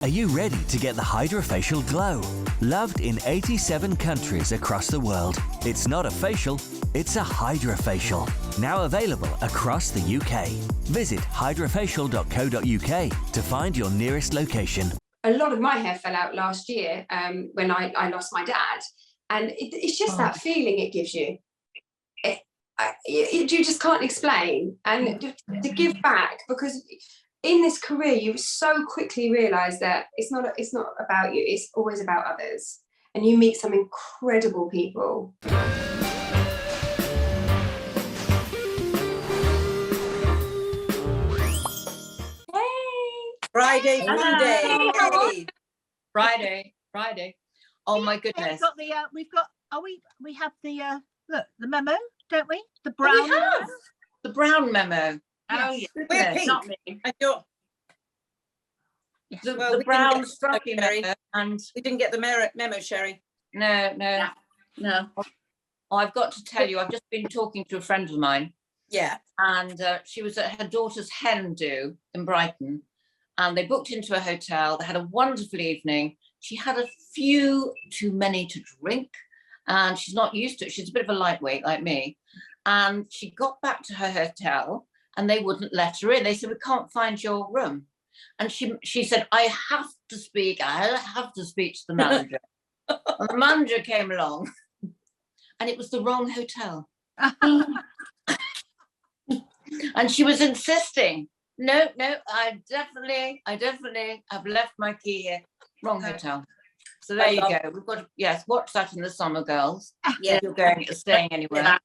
Are you ready to get the hydrafacial glow? Loved in 87 countries across the world. It's not a facial, it's a hydrafacial. Now available across the UK. Visit hydrafacial.co.uk to find your nearest location. A lot of my hair fell out last year when I lost my dad. And it's just that feeling it gives you. You just can't explain. And to give back, because in this career, you so quickly realise that it's not about you, it's always about others. And you meet some incredible people. Friday, Monday. Hey. Friday. Oh my goodness. We have the look, the memo, don't we? The brown memo. The brown memo. Yes. Oh yeah. We're pink. Not me. And you're The brown scruffy memo, and we didn't get the memo, Sherry. No. Oh, I've got to tell you, I've just been talking to a friend of mine. Yeah. And she was at her daughter's hen do in Brighton, and they booked into a hotel. They had a wonderful evening. She had a few too many to drink, and she's not used to it. She's a bit of a lightweight like me. And she got back to her hotel, and they wouldn't let her in. They said, "We can't find your room." And she said, I have to speak to the manager. And the manager came along, and it was the wrong hotel. And she was insisting, no, I definitely have left my key here. Wrong hotel. So there you go. We've got to, watch that in the summer, girls. Yeah. If you're staying anywhere.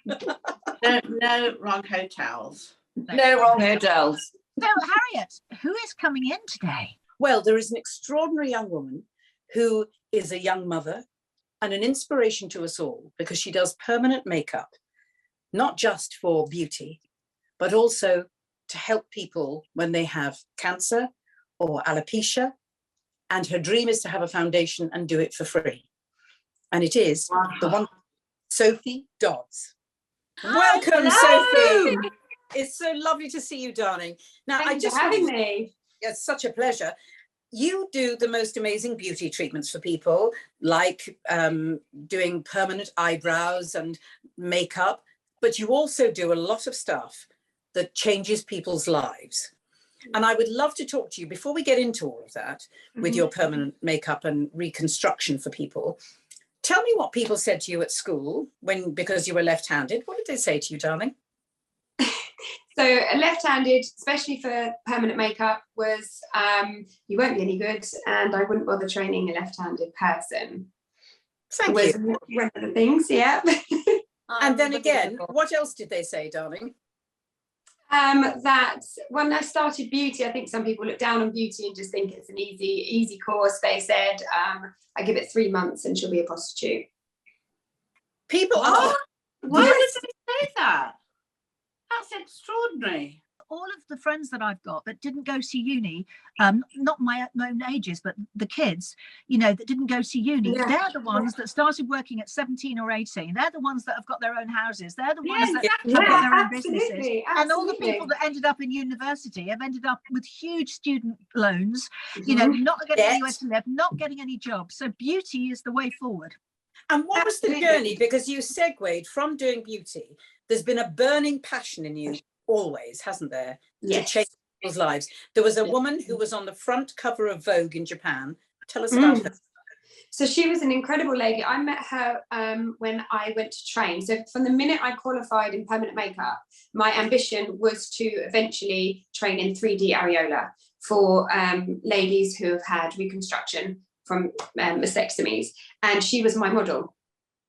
No wrong hotels. No wrong hotels. So, Harriet, who is coming in today? Well, there is an extraordinary young woman who is a young mother and an inspiration to us all, because she does permanent makeup, not just for beauty, but also to help people when they have cancer or alopecia. And her dream is to have a foundation and do it for free. And it is the one, Sophie Dodds. Welcome, Sophie. It's so lovely to see you, darling. Now, Thanks for having me. It's such a pleasure. You do the most amazing beauty treatments for people, like doing permanent eyebrows and makeup, but you also do a lot of stuff that changes people's lives. And I would love to talk to you before we get into all of that with your permanent makeup and reconstruction for people. Tell me what people said to you at school because you were left-handed. What did they say to you, darling? So left-handed, especially for permanent makeup, was you won't be any good, and I wouldn't bother training a left-handed person. Thank you. One of the things, yeah. And then again, what else did they say, darling? That when I started beauty, I think some people look down on beauty and just think it's an easy course. They said, I give it 3 months and she'll be a prostitute. People Why Yes. did they say that? That's extraordinary. All of the friends that I've got that didn't go to uni, not my own ages, but the kids, that didn't go to uni, they're the ones that started working at 17 or 18. They're the ones that have got their own houses. They're the ones that have got their own businesses. And all the people that ended up in university have ended up with huge student loans, not getting anywhere to live, not getting any jobs. So beauty is the way forward. And what was the journey? Because you segued from doing beauty. There's been a burning passion in you always, hasn't there? Yes. To change people's lives. There was a woman who was on the front cover of Vogue in Japan. Tell us about her. So she was an incredible lady. I met her when I went to train. So from the minute I qualified in permanent makeup, my ambition was to eventually train in 3D areola for ladies who have had reconstruction from mastectomies. And she was my model.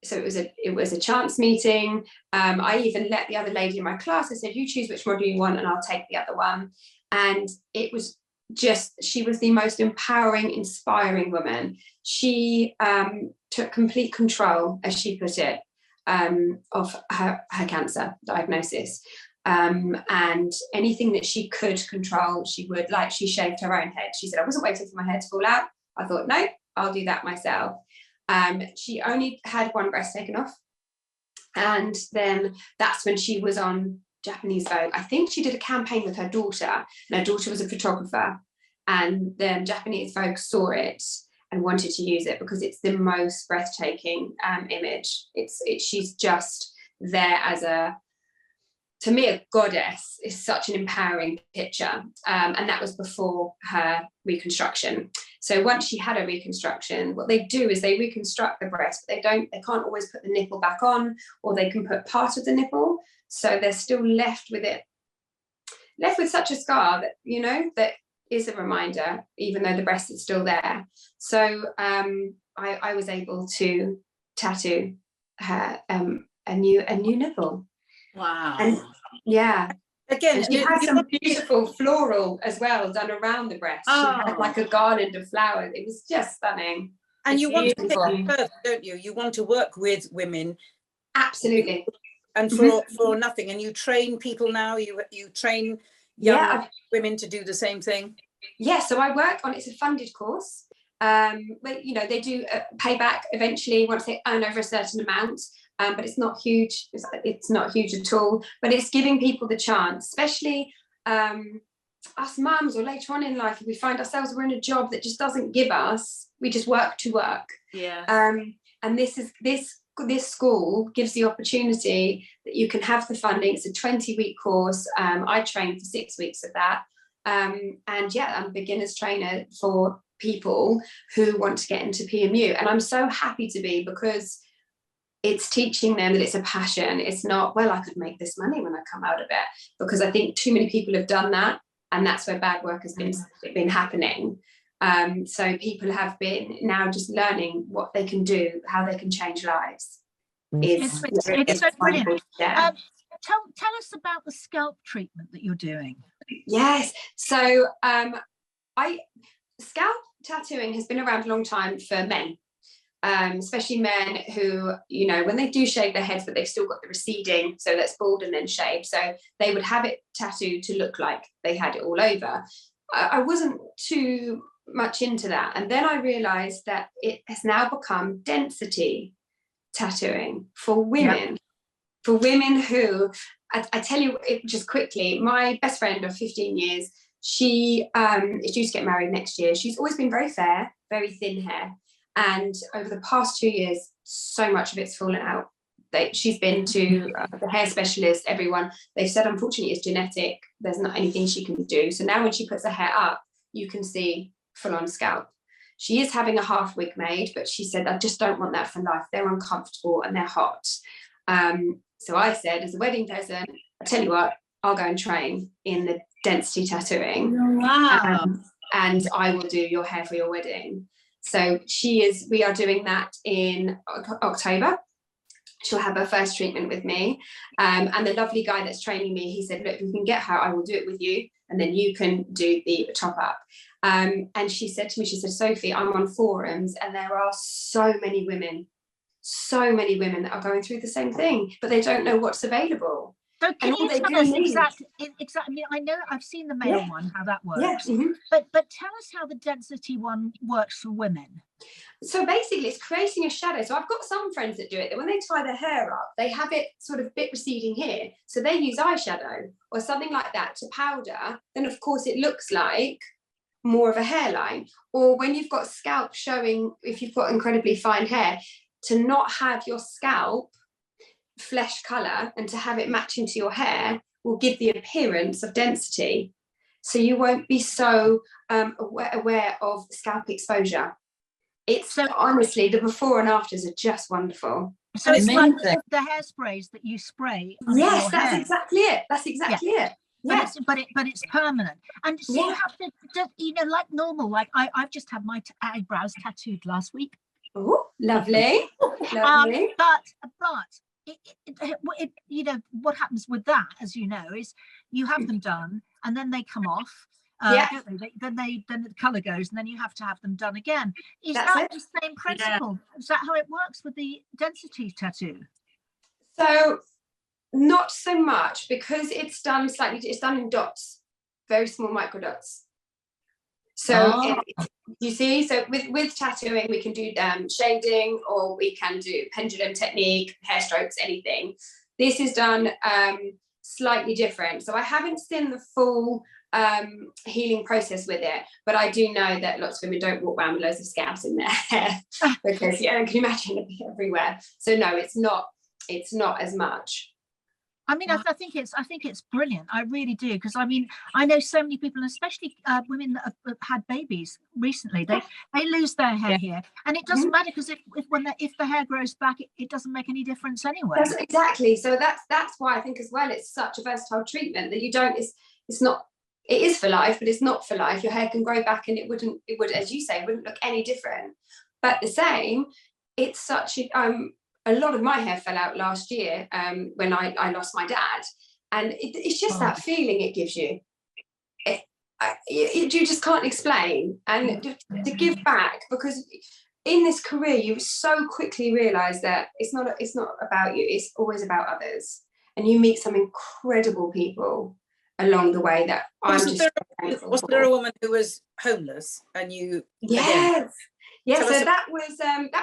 So it was a chance meeting. I even let the other lady in my class, I said, you choose which model you want and I'll take the other one. And it was she was the most empowering, inspiring woman. She took complete control, as she put it, of her cancer diagnosis. And anything that she could control, she would. Like, she shaved her own head. She said, I wasn't waiting for my hair to fall out. I thought, no, I'll do that myself. She only had one breast taken off, and then that's when she was on Japanese Vogue. I think she did a campaign with her daughter, and her daughter was a photographer, and the Japanese Vogue saw it and wanted to use it because it's the most breathtaking image. She's just there as to me, a goddess. Is such an empowering picture. And that was before her reconstruction. So once she had a reconstruction, what they do is they reconstruct the breast, but they can't always put the nipple back on, or they can put part of the nipple. So they're still left with such a scar that, that is a reminder, even though the breast is still there. So I was able to tattoo her a new nipple. Wow. And yeah. Again, and she had some beautiful floral as well done around the breast. She had like a garland of flowers. It was just stunning. And you want to take beautiful. it further, don't you? You want to work with women. Absolutely. And for nothing. And you train people now. You train young women to do the same thing. Yeah. So I work on. It's a funded course. But they do pay back eventually once they earn over a certain amount. But it's not huge. It's not huge at all. But it's giving people the chance, especially us mums, or later on in life, if we find ourselves we're in a job that just doesn't give us, we just work to work. Yeah. And this school gives the opportunity that you can have the funding. It's a 20-week course. I trained for 6 weeks of that. And I'm a beginner's trainer for people who want to get into PMU. And I'm so happy to be, because it's teaching them that it's a passion. It's not, well, I could make this money when I come out of it, because I think too many people have done that, and that's where bad work has been happening. So people have been now just learning what they can do, how they can change lives. It's so brilliant. Yeah. Tell us about the scalp treatment that you're doing. Yes. So scalp tattooing has been around a long time for men. Especially men who, when they do shave their heads, but they've still got the receding, so that's bald and then shaved. So they would have it tattooed to look like they had it all over. I wasn't too much into that. And then I realized that it has now become density tattooing for women. For women who, I tell you just quickly, my best friend of 15 years, she is due to get married next year. She's always been very fair, very thin hair. And over the past 2 years, so much of it's fallen out. She's been to the hair specialist, everyone. They've said, unfortunately, it's genetic. There's not anything she can do. So now when she puts her hair up, you can see full-on scalp. She is having a half wig made, but she said, I just don't want that for life. They're uncomfortable and they're hot. So I said, as a wedding present, I tell you what, I'll go and train in the density tattooing. Wow. And I will do your hair for your wedding. So we are doing that in October. She'll have her first treatment with me. And the lovely guy that's training me, he said, look, if we can get her, I will do it with you. And then you can do the top up. And she said to me, Sophie, I'm on forums and there are so many women that are going through the same thing, but they don't know what's available. So can you tell us exactly? I know I've seen the male one, how that works. Yeah. Mm-hmm. But tell us how the density one works for women. So basically, it's creating a shadow. So I've got some friends that do it. That when they tie their hair up, they have it sort of bit receding here. So they use eyeshadow or something like that to powder. Then of course it looks like more of a hairline. Or when you've got scalp showing, if you've got incredibly fine hair, to not have your scalp flesh color and to have it matching to your hair will give the appearance of density, so you won't be so aware of scalp exposure. It's honestly, the before and afters are just wonderful. So it's like the hairsprays that you spray. Yes, that's exactly it. That's exactly it. Yeah. But it's permanent. And so you have to, like normal, like I've just had my eyebrows tattooed last week. Oh, lovely. Lovely. But what happens with that, as you know, is you have them done and then they come off. Don't they? Then the colour goes and then you have to have them done again. Is that the same principle? Yeah. Is that how it works with the density tattoo? So not so much, because it's done in dots, very small micro dots. So you see, so with tattooing, we can do shading, or we can do pendulum technique, hair strokes, anything. This is done slightly different. So I haven't seen the full healing process with it, but I do know that lots of women don't walk around with loads of scabs in their hair because can you imagine it everywhere? So no, it's not as much. I mean, I think it's brilliant. I really do, because I mean, I know so many people, especially women that have had babies recently. They lose their hair here, and it doesn't matter, because if the hair grows back, it doesn't make any difference anyway. That's exactly. So that's why I think as well it's such a versatile treatment that you don't. It's not. It is for life, but it's not for life. Your hair can grow back, and it would, as you say, wouldn't look any different. But the same, it's such a lot of my hair fell out last year when I lost my dad, and it's just that feeling it gives you. You just can't explain, and to give back, because in this career you so quickly realise that it's not about you. It's always about others, and you meet some incredible people along the way that wasn't there a woman who was homeless and you? Yes. Yeah, so that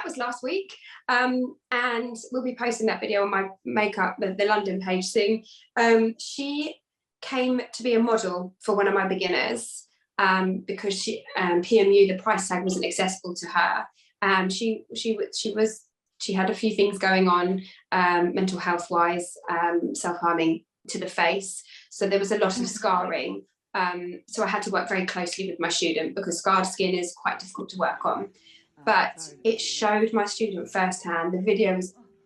was last week, and we'll be posting that video on my makeup, the London page soon. She came to be a model for one of my beginners because she PMU, the price tag wasn't accessible to her. She had a few things going on, mental health wise, self-harming to the face, so there was a lot of scarring. So I had to work very closely with my student because scarred skin is quite difficult to work on. But it showed my student firsthand. The video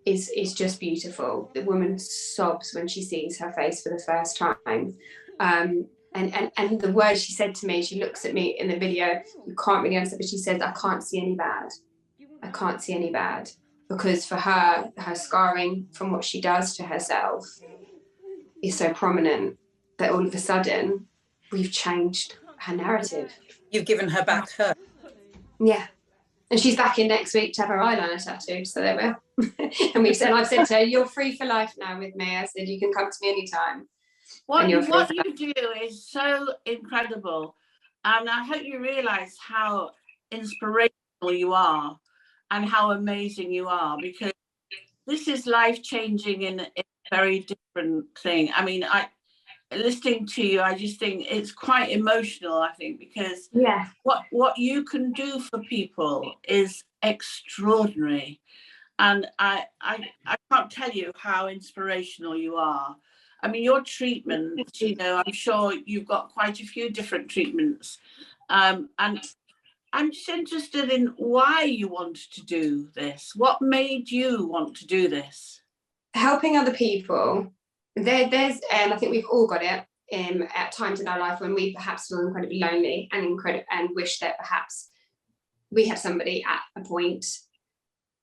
is just beautiful. The woman sobs when she sees her face for the first time. And the words she said to me, she looks at me in the video, you can't really understand, but she says, I can't see any bad. I can't see any bad. Because for her scarring from what she does to herself is so prominent that all of a sudden we've changed her narrative. You've given her back her. Yeah. And she's back in next week to have her eyeliner tattooed, so there we are. And I've said to her, you're free for life now with me. I said, you can come to me anytime. What you do is so incredible. And I hope you realise how inspirational you are and how amazing you are, because this is life-changing in a very different thing. I mean, listening to you, I just think it's quite emotional, I think, because what you can do for people is extraordinary. And I can't tell you how inspirational you are. I mean, your treatments, I'm sure you've got quite a few different treatments. And I'm just interested in why you wanted to do this. What made you want to do this? Helping other people. There's I think we've all got it at times in our life when we perhaps feel incredibly lonely and wish that perhaps we have somebody at a point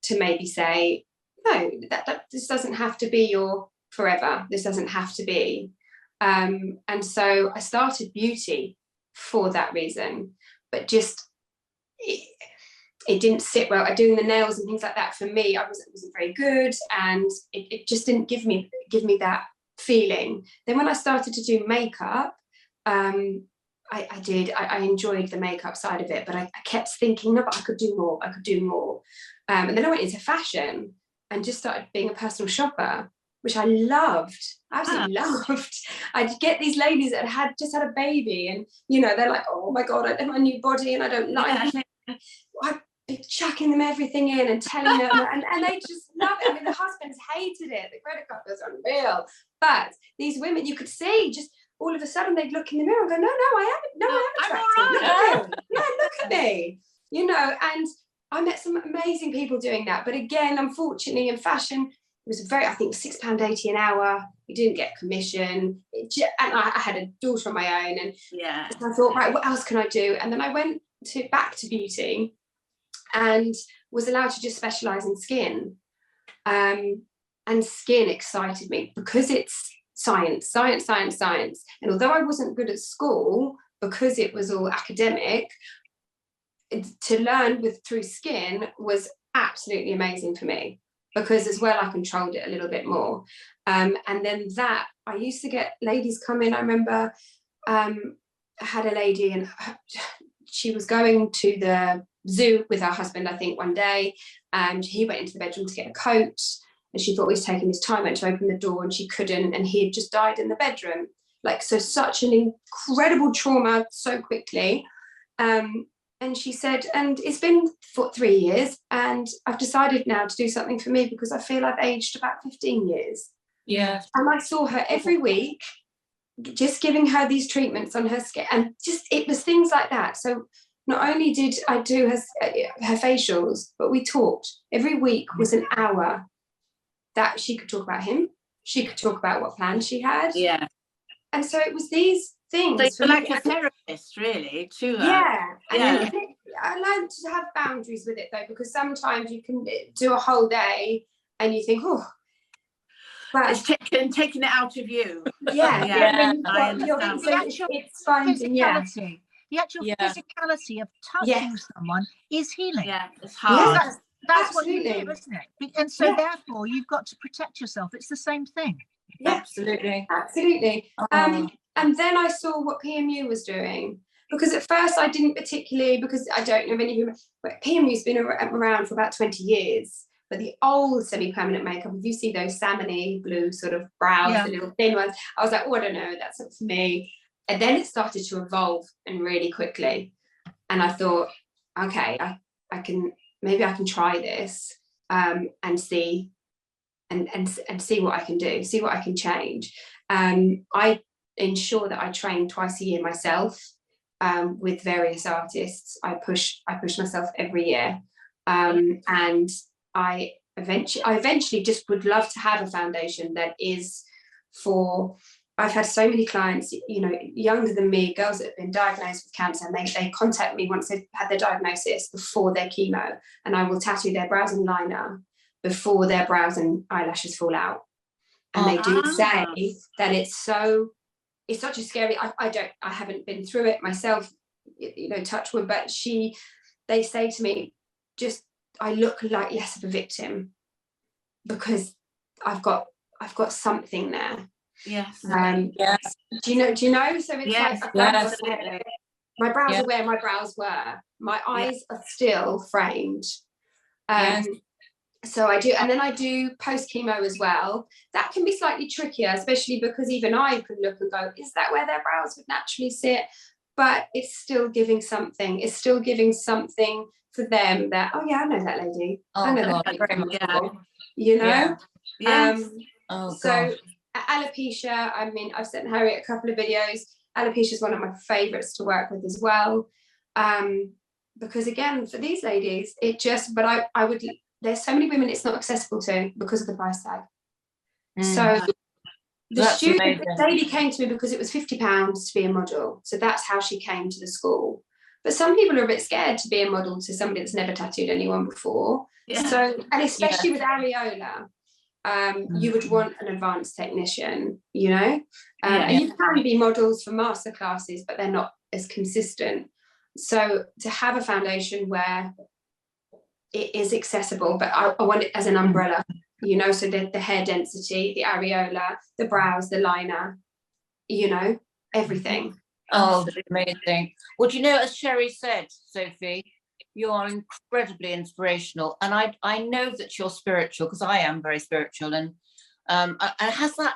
to maybe say, no, that this doesn't have to be your forever. This doesn't have to be. And so I started beauty for that reason, but just it didn't sit well. Doing the nails and things like that for me, I wasn't very good, and it just didn't give me that feeling. Then when I started to do makeup, I enjoyed the makeup side of it, but I kept thinking, no, but I could do more. And then I went into fashion and just started being a personal shopper, which I loved, absolutely loved. I'd get these ladies that had just had a baby, and they're like, oh my God, I love my new body and I don't like it. I'd be chucking them everything in and telling them, and they just love it. I mean, the husbands hated it. The credit card was unreal. But these women, you could see, just all of a sudden they'd look in the mirror and go, no, I am attractive. Look at me. And I met some amazing people doing that. But again, unfortunately, in fashion, it was I think £6.80 an hour. You didn't get commission. And I had a daughter of my own. And so I thought, right, what else can I do? And then I went back to beauty and was allowed to just specialise in skin. And skin excited me because it's science. And although I wasn't good at school because it was all academic, to learn through skin was absolutely amazing for me, because as well I controlled it a little bit more. And then I used to get ladies come in. I remember I had a lady, and she was going to the zoo with her husband, I think, one day, and he went into the bedroom to get a coat, and she thought he was taking his time, went to open the door and she couldn't, and he had just died in the bedroom. like, so such an incredible trauma so quickly. And she said, and it's been for 3 years, and I've decided now to do something for me because I feel I've aged about 15 years. Yeah. And I saw her every week, just giving her these treatments on her skin, and just, it was things like that. So not only did I do her facials, but we talked. Every week was an hour that she could talk about him. She could talk about what plans she had. Yeah. And so it was these things. So you're like a therapist, really, to her. Yeah. Yeah. And I learned to have boundaries with it, though, because sometimes you can do a whole day and you think, oh, but It's taking it out of you. yeah, Yeah, I understand. it's finding, The actual physicality of touching someone is healing. Yeah, it's hard. Yes, That's what you absolutely. do, isn't it? And so therefore you've got to protect yourself. It's the same thing. Yeah, Absolutely. absolutely. And then I saw what PMU was doing, because at first I didn't particularly, because I don't know many people, but PMU's been around for about 20 years. But the old semi-permanent makeup, if you see those salmony blue sort of brows, the little thin ones, I was like, oh, I don't know, that's not for me. And then it started to evolve, and really quickly. And I thought, okay, I can try this, and see, and see what I can do, see what I can change. I ensure that I train twice a year myself, with various artists. I push myself every year, and I eventually just would love to have a foundation that is for. I've had so many clients, you know, younger than me, girls that have been diagnosed with cancer, and they contact me once they've had their diagnosis before their chemo, and I will tattoo their brows and liner before their brows and eyelashes fall out. And they do say that it's such a scary, I haven't been through it myself, you know, touch wood, but they say to me, just, I look like less of a victim because I've got something there. Yes. Yes. Do you know? So it's like my brows are where my brows were. My eyes are still framed. So I do, and then I do post chemo as well. That can be slightly trickier, especially because even I could look and go, is that where their brows would naturally sit? But it's still giving something. It's still giving something for them that, oh yeah, I know that lady. I know that lady. You know? Yes. So alopecia, I mean, I've sent Harriet a couple of videos. Alopecia is one of my favorites to work with as well. Because again, for these ladies, but I would, there's so many women it's not accessible to because of the price tag. So the lady came to me because it was £50 to be a model. So that's how she came to the school. But some people are a bit scared to be a model to somebody that's never tattooed anyone before. Yeah. So, and especially with areola, you would want an advanced technician, you know. And you can be models for master classes, but they're not as consistent. So to have a foundation where it is accessible, but I want it as an umbrella, you know, so the hair density, the areola, the brows, the liner, you know, everything. Oh, amazing. Well, do you know, as Sherry said, Sophie, you are incredibly inspirational. And I know that you're spiritual, because I am very spiritual. And has that,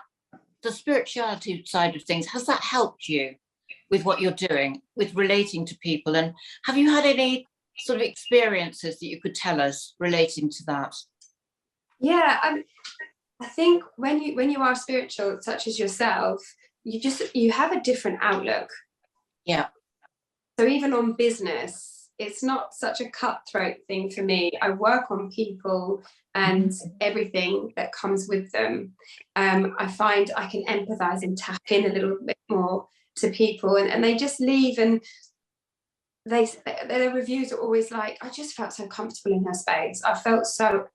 the spirituality side of things, has that helped you with what you're doing, with relating to people? And have you had any sort of experiences that you could tell us relating to that? Yeah, I think when you are spiritual, such as yourself, you have a different outlook. Yeah. So even on business, it's not such a cutthroat thing for me. I work on people and everything that comes with them. I find I can empathize and tap in a little bit more to people, and they just leave, and their reviews are always like, I just felt so comfortable in her space. I felt so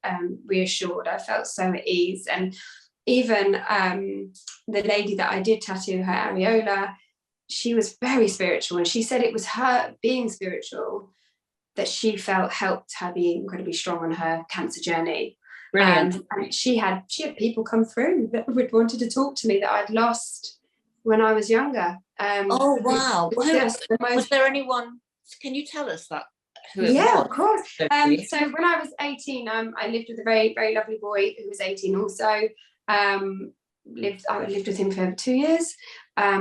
reassured. I felt so at ease. And even the lady that I did tattoo her areola, she was very spiritual, and she said it was her being spiritual that she felt helped her be incredibly strong on her cancer journey. Brilliant. And she had people come through that would wanted to talk to me that I'd lost when I was younger. Oh wow! Was there anyone? Can you tell us that? Who it was? Of course. So when I was 18, I lived with a very, very lovely boy who was 18 also. I lived with him for 2 years.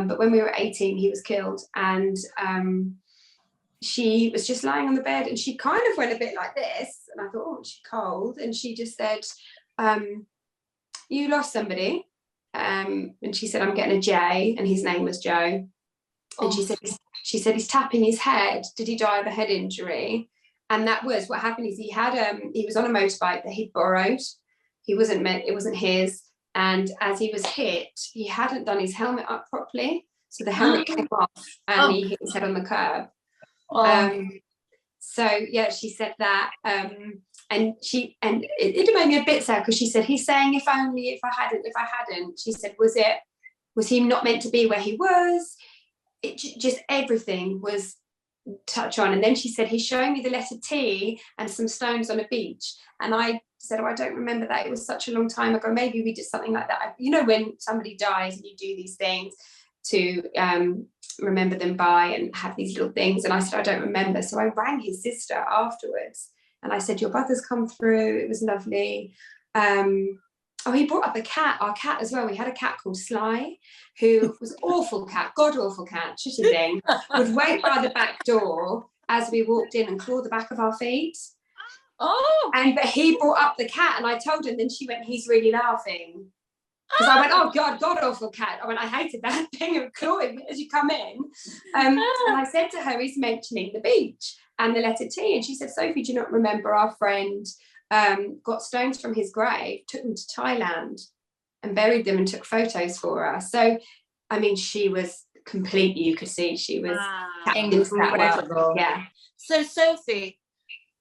But when we were 18, he was killed, and she was just lying on the bed, and she kind of went a bit like this, and I thought, oh, she's cold, and she just said, you lost somebody, and she said, I'm getting a J, and his name was Joe. And she said he's tapping his head. Did he die of a head injury? And that was what happened. Is he was on a motorbike that he'd borrowed. It wasn't his. And as he was hit, he hadn't done his helmet up properly, so the helmet came off, and he hit his head on the curb. So yeah, she said that, and it made me a bit sad, because she said, he's saying if I hadn't. She said, was he not meant to be where he was? It just everything was touch on. And then she said, he's showing me the letter T and some stones on a beach, and I said, oh, I don't remember that, it was such a long time ago, maybe we did something like that. You know, when somebody dies and you do these things to remember them by, and have these little things. And I said, I don't remember. So I rang his sister afterwards, and I said, your brother's come through, it was lovely. He brought up our cat as well. We had a cat called Sly, who was awful cat, god awful cat, shitty thing, would wait by the back door as we walked in and claw the back of our feet. But he brought up the cat, and I told him, then she went, he's really laughing. Because I went, oh God, god awful cat. I hated that thing of clawing as you come in. And I said to her, he's mentioning the beach and the letter T. And she said, Sophie, do you not remember our friend got stones from his grave, took them to Thailand and buried them and took photos for us? So, she was completely, you could see she was incredible. Yeah. So Sophie,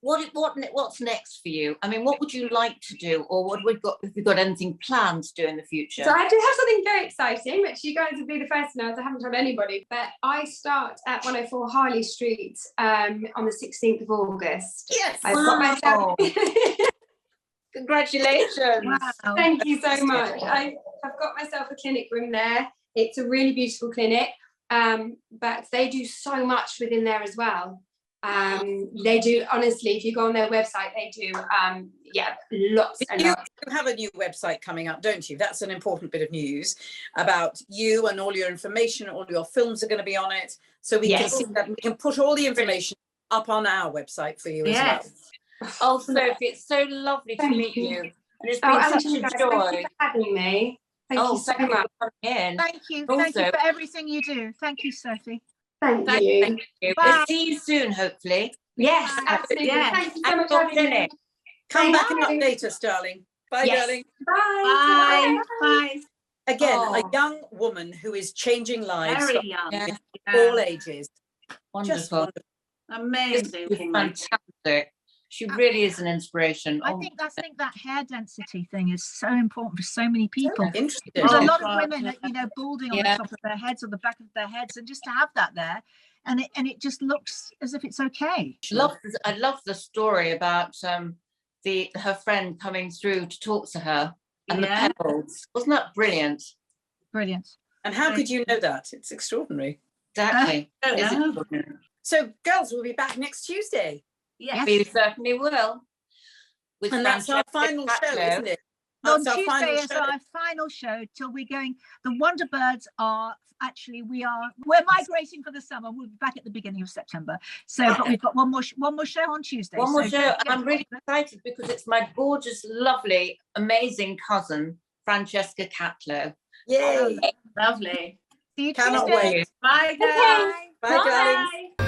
what's next for you? What would you like to do, or what have we got anything planned to do in the future? So I do have something very exciting, which you guys will be the first to know, as I haven't told anybody, but I start at 104 Harley Street on the 16th of August. Yes. I've got myself. Congratulations. Wow. Thank you so much. I have got myself a clinic room there. It's a really beautiful clinic, but they do so much within there as well. They do, honestly, if you go on their website, they do lots and lots. You have a new website coming up, don't you? That's an important bit of news about you, and all your information, all your films are going to be on it, so we can see that. We can put all the information up on our website for you as well. Oh, Sophie, it's so lovely to meet you, and it's been such a joy. Thank you for having me. Thank you so much. Thank you for everything you do. Thank you, Sophie. Thank you. We'll see you soon, hopefully. Yes, absolutely. Yes. Thank you so much for having me. Come back and update us, darling. Bye, darling. Bye. Bye. Again, a young woman who is changing lives. Very young. Yeah. All ages. Wonderful. Just wonderful. Amazing. Fantastic. She really is an inspiration. I think that hair density thing is so important for so many people. Interesting. Because a lot of women are, balding on the top of their heads or the back of their heads, and just to have that there, and it just looks as if it's okay. I love the story about her friend coming through to talk to her, and the petals. Wasn't that brilliant? Brilliant. And how could you know that? It's extraordinary. Exactly. It's extraordinary. So, girls, we'll be back next Tuesday. Yes. We certainly will. And that's our final show, isn't it? On Tuesday is our final show till we're going. The Wonderbirds are actually we're migrating for the summer. We'll be back at the beginning of September. So, but we've got one more show on Tuesday. One more show. I'm really excited because it's my gorgeous, lovely, amazing cousin Francesca Catlow. Yay! Lovely. See you Cannot Tuesday. wait. Bye, guys. Bye, darling.